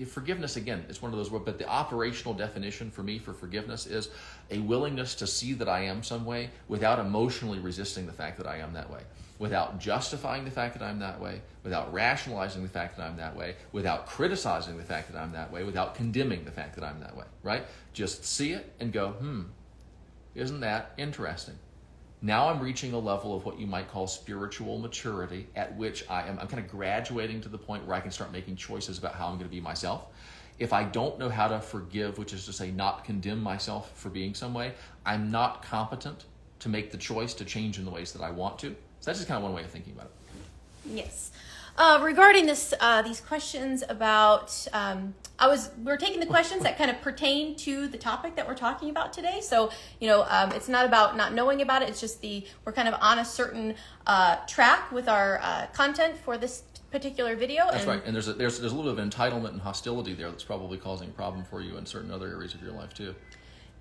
forgiveness, again, it's one of those words, but the operational definition for me for forgiveness is a willingness to see that I am some way without emotionally resisting the fact that I am that way, without justifying the fact that I'm that way, without rationalizing the fact that I'm that way, without criticizing the fact that I'm that way, without condemning the fact that I'm that way, right? Just see it and go, isn't that interesting? Now I'm reaching a level of what you might call spiritual maturity, at which I'm kind of graduating to the point where I can start making choices about how I'm going to be myself. If I don't know how to forgive, which is to say not condemn myself for being some way, I'm not competent to make the choice to change in the ways that I want to. So that's just kind of one way of thinking about it. Yes. Regarding this, these questions about, we're taking the questions that kind of pertain to the topic that we're talking about today. So, it's not about not knowing about it. It's just we're kind of on a certain track with our content for this particular video. That's right. And there's a little bit of entitlement and hostility there that's probably causing a problem for you in certain other areas of your life too.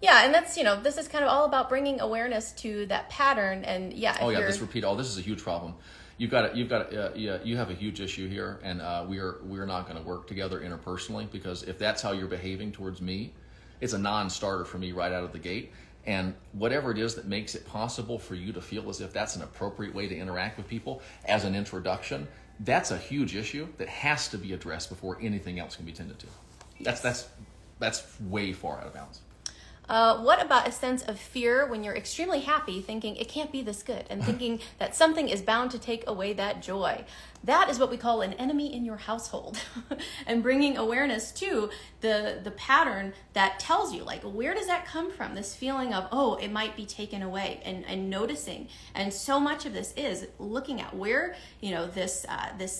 Yeah, and that's, this is kind of all about bringing awareness to that pattern. And this is a huge problem. You have a huge issue here, and we're not going to work together interpersonally, because if that's how you're behaving towards me, it's a non-starter for me right out of the gate. And whatever it is that makes it possible for you to feel as if that's an appropriate way to interact with people as an introduction, that's a huge issue that has to be addressed before anything else can be tended to. Yes. That's way far out of bounds. What about a sense of fear when you're extremely happy, thinking it can't be this good, and thinking that something is bound to take away that joy? that is what we call an enemy in your household. And bringing awareness to the pattern that tells you, like, where does that come from? This feeling of, oh, it might be taken away, and noticing. And so much of this is looking at where, this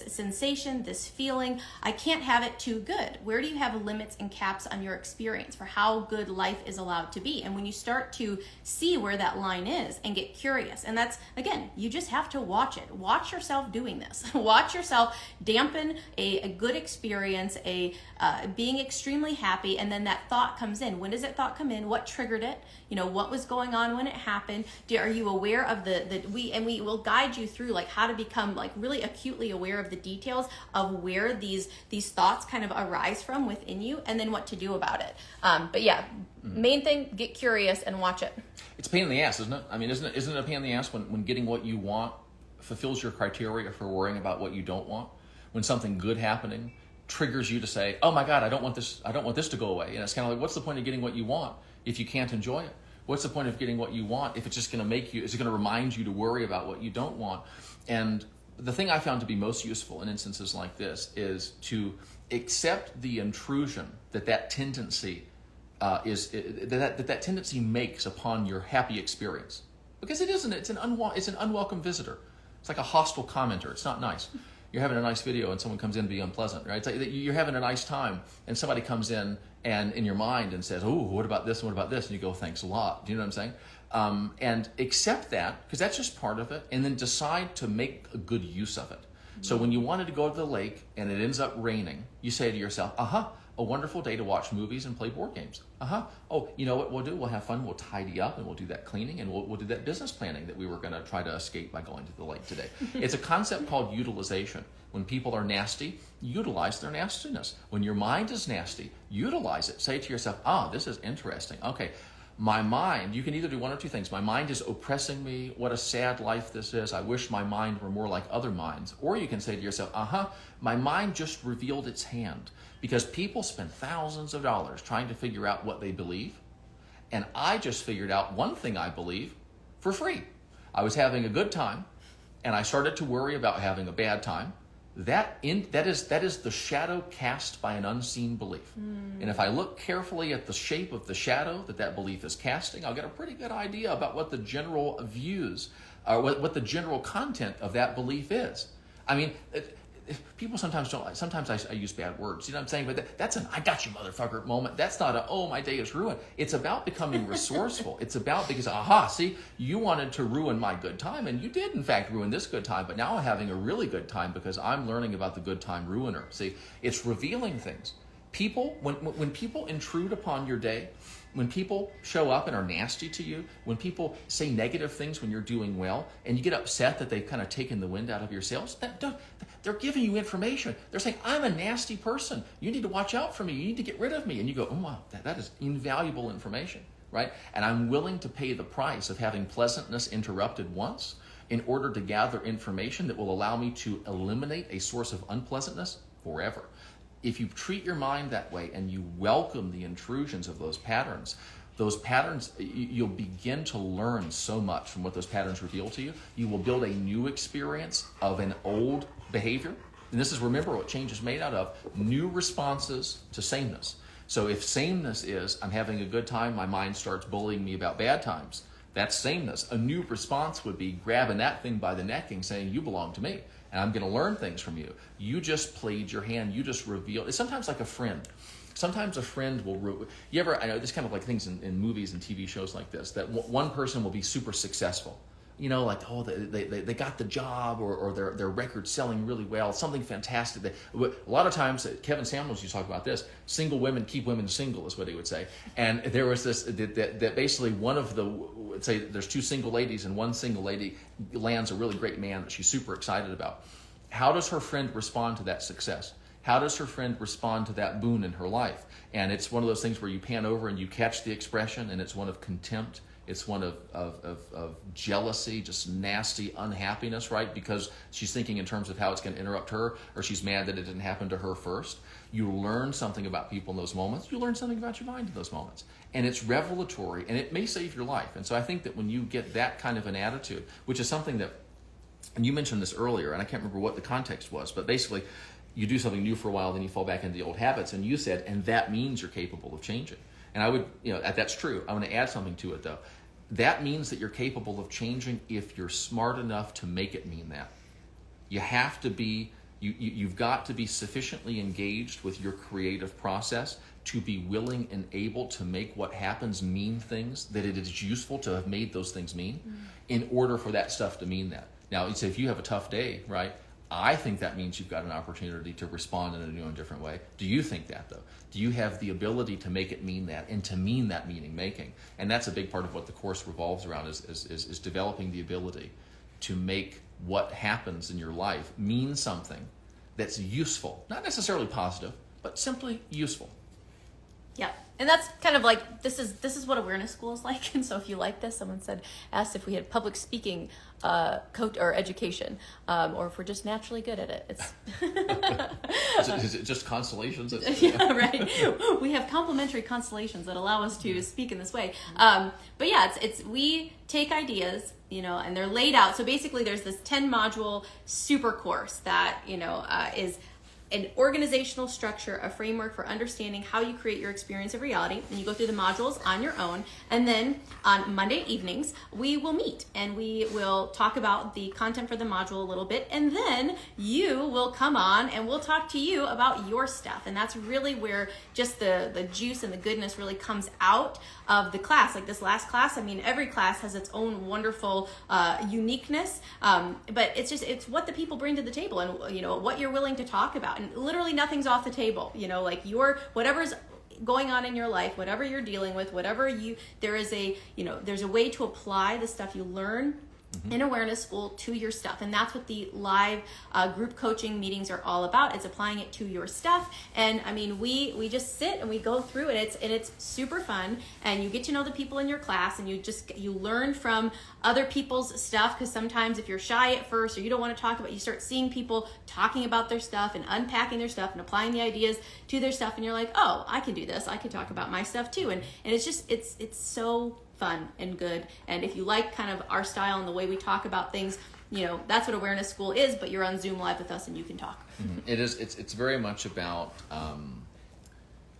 sensation, this feeling, I can't have it too good. Where do you have limits and caps on your experience for how good life is allowed to be? And when you start to see where that line is and get curious, and that's, again, you just have to watch it. Watch yourself doing this. Watch yourself dampen a good experience, being extremely happy, and then that thought comes in. When does that thought come in? What triggered it? What was going on when it happened? Are you aware of we will guide you through, like, how to become, like, really acutely aware of the details of where these thoughts kind of arise from within you, and then what to do about it. But yeah, main thing, get curious and watch it. It's a pain in the ass, isn't it? I mean, isn't it a pain in the ass when getting what you want fulfills your criteria for worrying about what you don't want? When something good happening triggers you to say, oh my God, I don't want this to go away. And it's kind of like, what's the point of getting what you want if you can't enjoy it? What's the point of getting what you want if it's just going to is it going to remind you to worry about what you don't want? And the thing I found to be most useful in instances like this is to accept the intrusion that tendency that tendency makes upon your happy experience. Because it isn't, it's an unwelcome visitor. It's like a hostile commenter. It's not nice. You're having a nice video and someone comes in to be unpleasant, right? It's like you're having a nice time and somebody comes in and in your mind and says, oh, what about this and what about this? And you go, thanks a lot. Do you know what I'm saying? And accept that, because that's just part of it, and then decide to make a good use of it. So when you wanted to go to the lake and it ends up raining, you say to yourself, a wonderful day to watch movies and play board games. Oh, you know what we'll do? We'll have fun. We'll tidy up and we'll do that cleaning, and we'll do that business planning that we were going to try to escape by going to the lake today. It's a concept called utilization. When people are nasty, utilize their nastiness. When your mind is nasty, utilize it. Say to yourself, this is interesting. Okay, my mind, you can either do one or two things. My mind is oppressing me. What a sad life this is. I wish my mind were more like other minds. Or you can say to yourself, my mind just revealed its hand. Because people spend thousands of dollars trying to figure out what they believe. And I just figured out one thing I believe for free. I was having a good time, and I started to worry about having a bad time. That is the shadow cast by an unseen belief. And if I look carefully at the shape of the shadow that belief is casting, I'll get a pretty good idea about what the general views, or what the general content of that belief is. I mean, people sometimes don't. Sometimes I use bad words. You know what I'm saying? But that's an "I got you, motherfucker" moment. That's not my day is ruined. It's about becoming resourceful. It's about, because see, you wanted to ruin my good time, and you did in fact ruin this good time. But now I'm having a really good time because I'm learning about the good time ruiner. See, it's revealing things. People, when people intrude upon your day, when people show up and are nasty to you, when people say negative things when you're doing well, and you get upset that they've kind of taken the wind out of your sails, they're giving you information. They're saying, I'm a nasty person. You need to watch out for me. You need to get rid of me. And you go, oh, wow, that is invaluable information, right? And I'm willing to pay the price of having pleasantness interrupted once in order to gather information that will allow me to eliminate a source of unpleasantness forever. If you treat your mind that way and you welcome the intrusions of those patterns, you'll begin to learn so much from what those patterns reveal to you. You will build a new experience of an old behavior. And this is, remember, what change is made out of: new responses to sameness. So if sameness is, I'm having a good time, my mind starts bullying me about bad times, that's sameness. A new response would be grabbing that thing by the neck and saying, you belong to me, and I'm going to learn things from you. You just played your hand. You just revealed. It's sometimes like a friend. Sometimes a friend will, I know this kind of like things in movies and TV shows like this, that one person will be super successful. Like, they got the job, or their record's selling really well, something fantastic. A lot of times, Kevin Samuels used to talk about this, single women keep women single, is what he would say. And there was this, that basically one of the, let's say there's two single ladies, and one single lady lands a really great man that she's super excited about. How does her friend respond to that success? How does her friend respond to that boon in her life? And it's one of those things where you pan over and you catch the expression, and it's one of contempt. It's one of jealousy, just nasty unhappiness, right? Because she's thinking in terms of how it's going to interrupt her, or she's mad that it didn't happen to her first. You learn something about people in those moments. You learn something about your mind in those moments. And it's revelatory, and it may save your life. And so I think that when you get that kind of an attitude, which is something that and you mentioned this earlier, and I can't remember what the context was, but basically, you do something new for a while, then you fall back into the old habits, and you said, and that means you're capable of changing. And I would, that's true. I want to add something to it, though. That means that you're capable of changing if you're smart enough to make it mean that. You have to be, you've got to be sufficiently engaged with your creative process to be willing and able to make what happens mean things that it is useful to have made those things mean in order for that stuff to mean that. Now, you say if you have a tough day, right? I think that means you've got an opportunity to respond in a new and different way. Do you think that, though? Do you have the ability to make it mean that and to mean that meaning making? And that's a big part of what the course revolves around is developing the ability to make what happens in your life mean something that's useful. Not necessarily positive, but simply useful. Yeah, and that's kind of like this is what awareness school is like. And so if you like this, someone asked if we had public speaking coach or education, or if we're just naturally good at it. It's is it just constellations? Yeah, right. We have complementary constellations that allow us to speak in this way. But yeah, it's we take ideas, and they're laid out. So basically, there's this 10-module super course that is an organizational structure, a framework for understanding how you create your experience of reality. And you go through the modules on your own. And then on Monday evenings, we will meet and we will talk about the content for the module a little bit. And then you will come on and we'll talk to you about your stuff. And that's really where just the juice and the goodness really comes out of the class. Like this last class, every class has its own wonderful uniqueness. But it's what the people bring to the table and, what you're willing to talk about. And literally nothing's off the table, like whatever's going on in your life, whatever you're dealing with, there's a way to apply the stuff you learn in awareness school to your stuff. And that's what the live group coaching meetings are all about. It's applying it to your stuff. And we just sit and we go through it. It's super fun. And you get to know the people in your class and you learn from other people's stuff. Because sometimes if you're shy at first or you don't want to talk about, you start seeing people talking about their stuff and unpacking their stuff and applying the ideas to their stuff. And you're like, oh, I can do this. I can talk about my stuff too. And it's so fun and good. And if you like kind of our style and the way we talk about things, that's what awareness school is, but you're on Zoom live with us and you can talk. It is. It's very much about,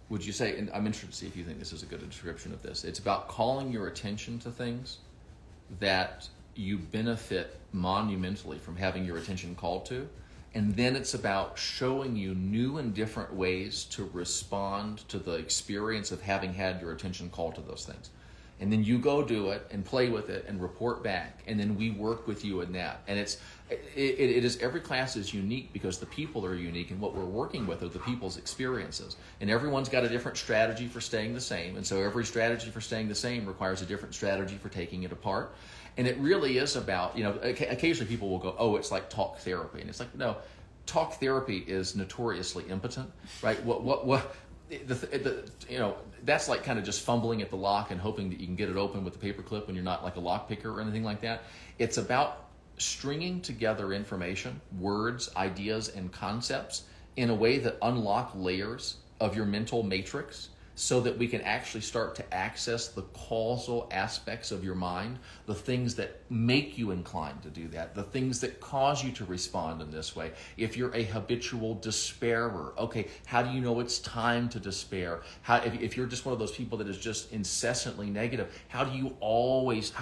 would you say, and I'm interested to see if you think this is a good description of this. It's about calling your attention to things that you benefit monumentally from having your attention called to. And then it's about showing you new and different ways to respond to the experience of having had your attention called to those things. And then you go do it and play with it and report back. And then we work with you in that. And it is every class is unique because the people are unique, and what we're working with are the people's experiences. And everyone's got a different strategy for staying the same. And so every strategy for staying the same requires a different strategy for taking it apart. And it really is about, occasionally people will go, oh, it's like talk therapy. And it's like, no, talk therapy is notoriously impotent, right? That's like kind of just fumbling at the lock and hoping that you can get it open with the paper clip when you're not like a lock picker or anything like that. It's about stringing together information, words, ideas, and concepts in a way that unlock layers of your mental matrix so that we can actually start to access the causal aspects of your mind, the things that make you inclined to do that, the things that cause you to respond in this way. If you're a habitual despairer, okay, how do you know it's time to despair? If you're just one of those people that is just incessantly negative, how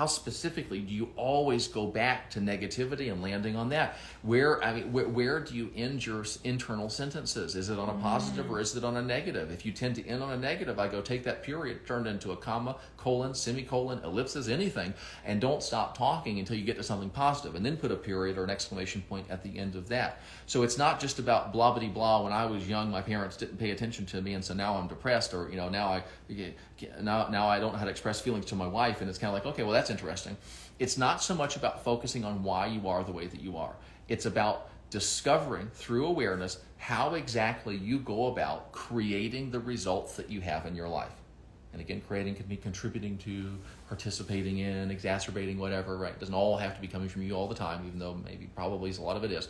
specifically do you always go back to negativity and landing on that? Where do you end your internal sentences? Is it on a positive or is it on a negative? If you tend to end on a negative, I go take that period, turn it into a comma, colon, semicolon, ellipsis, anything, and don't stop talking until you get to something positive, and then put a period or an exclamation point at the end of that. So it's not just about blah blah blah. When I was young, my parents didn't pay attention to me, and so now I'm depressed, or now I don't know how to express feelings to my wife, and it's kind of like, okay, well that's interesting. It's not so much about focusing on why you are the way that you are. It's about discovering through awareness how exactly you go about creating the results that you have in your life. And again, creating can be contributing to, participating in, exacerbating, whatever, right? It doesn't all have to be coming from you all the time, even though maybe probably a lot of it is.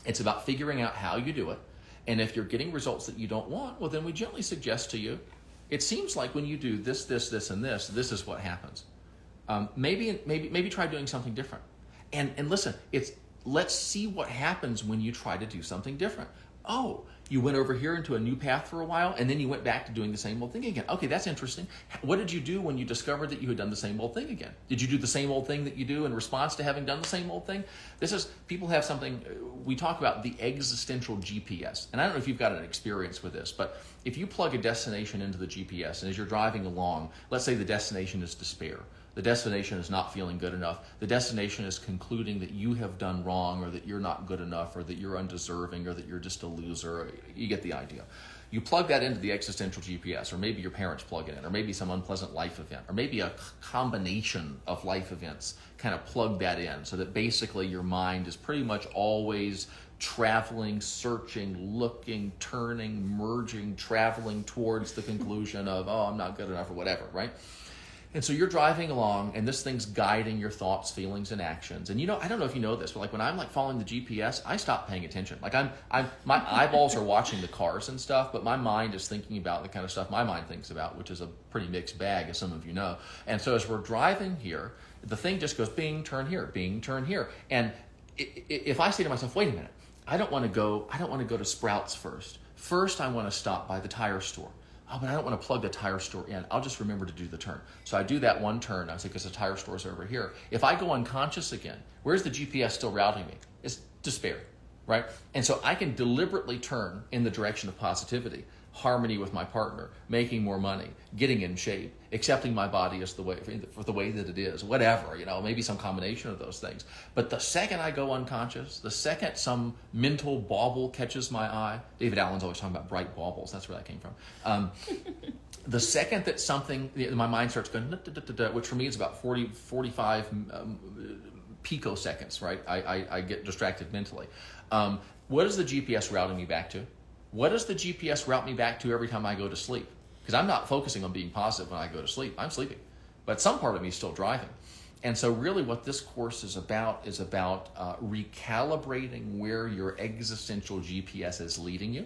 It's about figuring out how you do it. And if you're getting results that you don't want, well, then we gently suggest to you, it seems like when you do this, this, this, and this is what happens. Maybe try doing something different. And listen, let's see what happens when you try to do something different. Oh, you went over here into a new path for a while, and then you went back to doing the same old thing again. Okay, that's interesting. What did you do when you discovered that you had done the same old thing again? Did you do the same old thing that you do in response to having done the same old thing? People have something, we talk about the existential GPS. And I don't know if you've got an experience with this, but if you plug a destination into the GPS, and as you're driving along, let's say the destination is despair. The destination is not feeling good enough. The destination is concluding that you have done wrong, or that you're not good enough, or that you're undeserving, or that you're just a loser. You get the idea. You plug that into the existential GPS, or maybe your parents plug it in, or maybe some unpleasant life event, or maybe a combination of life events kind of plug that in, so that basically your mind is pretty much always traveling, searching, looking, turning, merging, traveling towards the conclusion of, oh, I'm not good enough, or whatever, right? And so you're driving along, and this thing's guiding your thoughts, feelings, and actions. And I don't know if you know this, but like when I'm like following the GPS, I stop paying attention. Like my eyeballs are watching the cars and stuff, but my mind is thinking about the kind of stuff my mind thinks about, which is a pretty mixed bag, as some of you know. And so as we're driving here, the thing just goes, bing, turn here, bing, turn here. And if I say to myself, wait a minute, I don't want to go to Sprouts first. First, I want to stop by the tire store. Oh, but I don't want to plug the tire store in. I'll just remember to do the turn. So I do that one turn. I say, because the tire store's over here. If I go unconscious again, where's the GPS still routing me? It's despair, right? And so I can deliberately turn in the direction of positivity, harmony with my partner, making more money, getting in shape, accepting my body as the way that it is, whatever, maybe some combination of those things. But the second I go unconscious, the second some mental bauble catches my eye, David Allen's always talking about bright baubles, that's where that came from. The second that something, my mind starts going, which for me is about 45 picoseconds, right? I get distracted mentally. What is the GPS routing me back to? What does the GPS route me back to every time I go to sleep? Because I'm not focusing on being positive when I go to sleep. I'm sleeping. But some part of me is still driving. And so really what this course is about recalibrating where your existential GPS is leading you.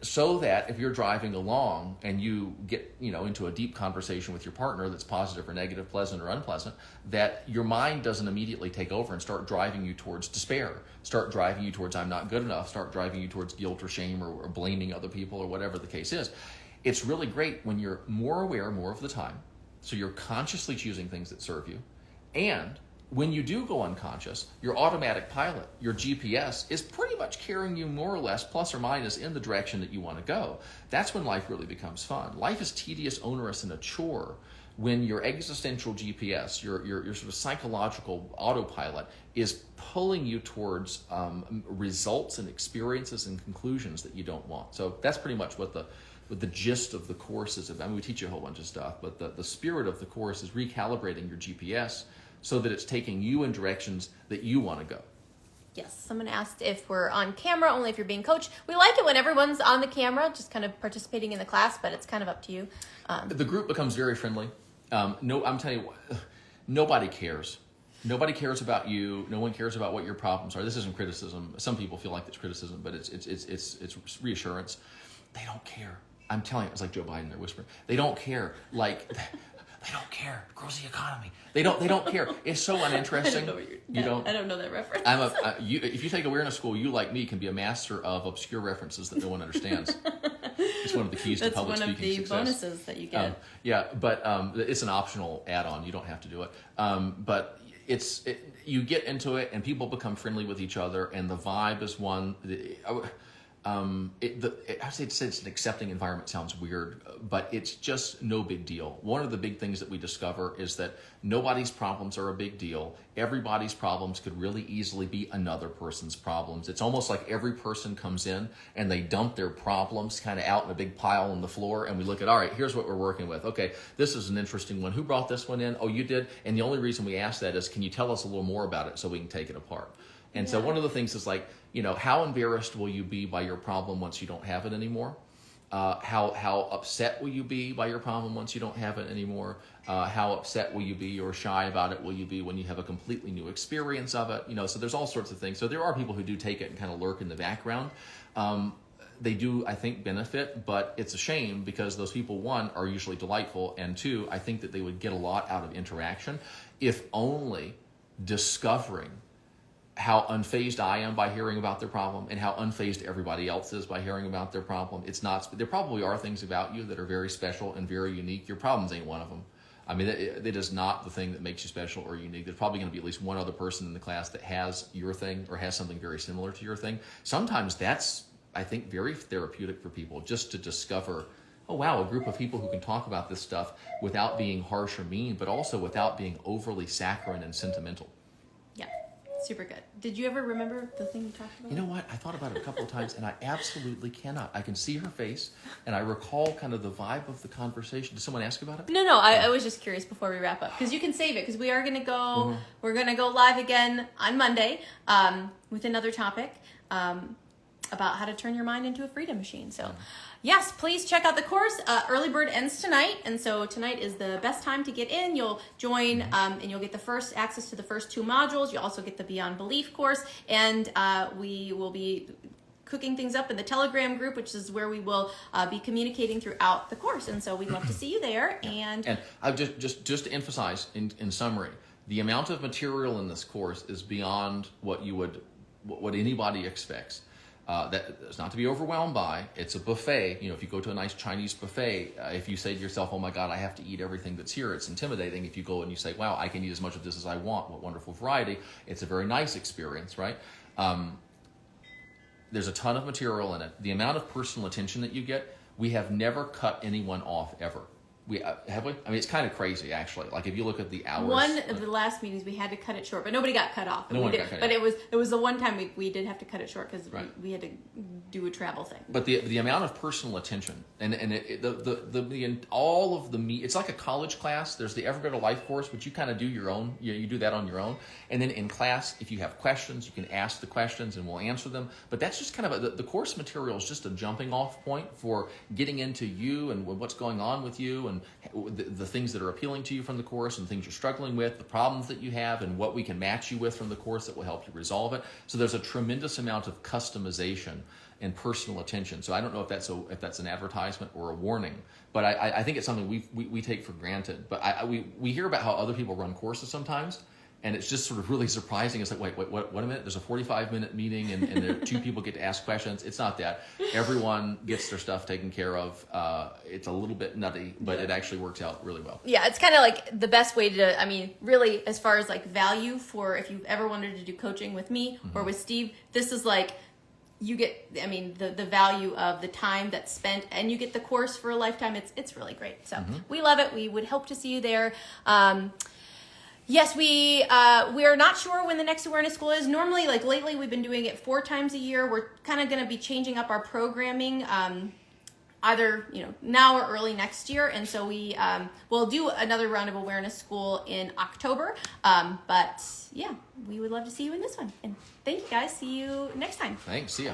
So that if you're driving along and you get into a deep conversation with your partner that's positive or negative, pleasant or unpleasant, that your mind doesn't immediately take over and start driving you towards despair, start driving you towards I'm not good enough, start driving you towards guilt or shame or blaming other people or whatever the case is. It's really great when you're more aware more of the time, so you're consciously choosing things that serve you, and when you do go unconscious, your automatic pilot, your GPS, is pretty much carrying you more or less, plus or minus, in the direction that you want to go. That's when life really becomes fun. Life is tedious, onerous, and a chore when your existential GPS, your sort of psychological autopilot, is pulling you towards results and experiences and conclusions that you don't want. So that's pretty much what the gist of the course is about. I mean, we teach you a whole bunch of stuff, but the spirit of the course is recalibrating your GPS so that it's taking you in directions that you want to go. Yes, someone asked if we're on camera, only if you're being coached. We like it when everyone's on the camera, just kind of participating in the class, but it's kind of up to you. The group becomes very friendly. No, I'm telling you what, nobody cares. Nobody cares about you. No one cares about what your problems are. This isn't criticism. Some people feel like it's criticism, but it's reassurance. They don't care. I'm telling you, it's like Joe Biden there whispering. They don't care. Like, they don't care. It grows the economy. They don't care. It's so uninteresting. I don't know that reference. If you take awareness school, you like me can be a master of obscure references that no one understands. It's one of the keys to public speaking success. That's one of the bonuses that you get. But it's an optional add-on. You don't have to do it. But you get into it, and people become friendly with each other, and the vibe is one. I say it's an accepting environment sounds weird, but it's just no big deal. One of the big things that we discover is that nobody's problems are a big deal. Everybody's problems could really easily be another person's problems. It's almost like every person comes in and they dump their problems kind of out in a big pile on the floor, and we look at, all right, here's what we're working with. Okay, this is an interesting one. Who brought this one in? Oh, you did? And the only reason we ask that is, can you tell us a little more about it so we can take it apart? And so one of the things is like, how embarrassed will you be by your problem once you don't have it anymore? How upset will you be by your problem once you don't have it anymore? How upset will you be or shy about it will you be when you have a completely new experience of it? So there's all sorts of things. So there are people who do take it and kind of lurk in the background. They do, I think, benefit, but it's a shame because those people, one, are usually delightful, and two, I think that they would get a lot out of interaction if only discovering how unfazed I am by hearing about their problem and how unfazed everybody else is by hearing about their problem. It's not, there probably are things about you that are very special and very unique. Your problems ain't one of them. I mean, it is not the thing that makes you special or unique. There's probably going to be at least one other person in the class that has your thing or has something very similar to your thing. Sometimes that's, I think, very therapeutic for people, just to discover, oh wow, a group of people who can talk about this stuff without being harsh or mean, but also without being overly saccharine and sentimental. Yeah, super good. Did you ever remember the thing you talked about? You know what? I thought about it a couple of times, and I absolutely cannot. I can see her face, and I recall kind of the vibe of the conversation. Did someone ask you about it? No, I was just curious before we wrap up, because you can save it, because we are going to go, we're going to go live again on Monday with another topic about how to turn your mind into a freedom machine. So yes, please check out the course. Early bird ends tonight, and so tonight is the best time to get in. You'll join, and you'll get the first access to the first 2 modules. You'll also get the Beyond Belief course, and we will be cooking things up in the Telegram group, which is where we will be communicating throughout the course. And so we'd love to see you there. And I just to emphasize, in summary, the amount of material in this course is beyond what anybody expects. That's not to be overwhelmed by. It's a buffet. You know, if you go to a nice Chinese buffet, if you say to yourself, oh my God, I have to eat everything that's here, it's intimidating. If you go and you say, wow, I can eat as much of this as I want, what wonderful variety, it's a very nice experience, right? There's a ton of material in it. The amount of personal attention that you get, we have never cut anyone off ever. Have we? I mean, it's kind of crazy, actually. Like, if you look at the hours. One of the last meetings, we had to cut it short, but nobody got cut off. No one got cut off. But it was the one time we did have to cut it short because we had to do a travel thing. But the amount of personal attention and all of the it's like a college class. There's the Ever Better Life course, which you kind of do your own. You do that on your own. And then in class, if you have questions, you can ask the questions and we'll answer them. But that's just kind of the course material is just a jumping off point for getting into you and what's going on with you and the things that are appealing to you from the course and things you're struggling with, the problems that you have, and what we can match you with from the course that will help you resolve it. So there's a tremendous amount of customization and personal attention. So I don't know if that's an advertisement or a warning, but I think it's something we take for granted. But we hear about how other people run courses sometimes, and it's just sort of really surprising. It's like, wait, what a minute? There's a 45-minute meeting, and there 2 people get to ask questions. It's not that. Everyone gets their stuff taken care of. It's a little bit nutty, but it actually works out really well. Yeah, it's kind of like the best way to, I mean, really, as far as like value for if you've ever wanted to do coaching with me or with Steve, this is like, you get, I mean, the value of the time that's spent, and you get the course for a lifetime. It's really great. So we love it. We would hope to see you there. Yes, we are not sure when the next awareness school is. Normally, like lately, we've been doing it 4 times a year. We're kind of going to be changing up our programming, either now or early next year, and so we'll do another round of awareness school in October. But yeah, we would love to see you in this one. And thank you guys. See you next time. Thanks. See ya.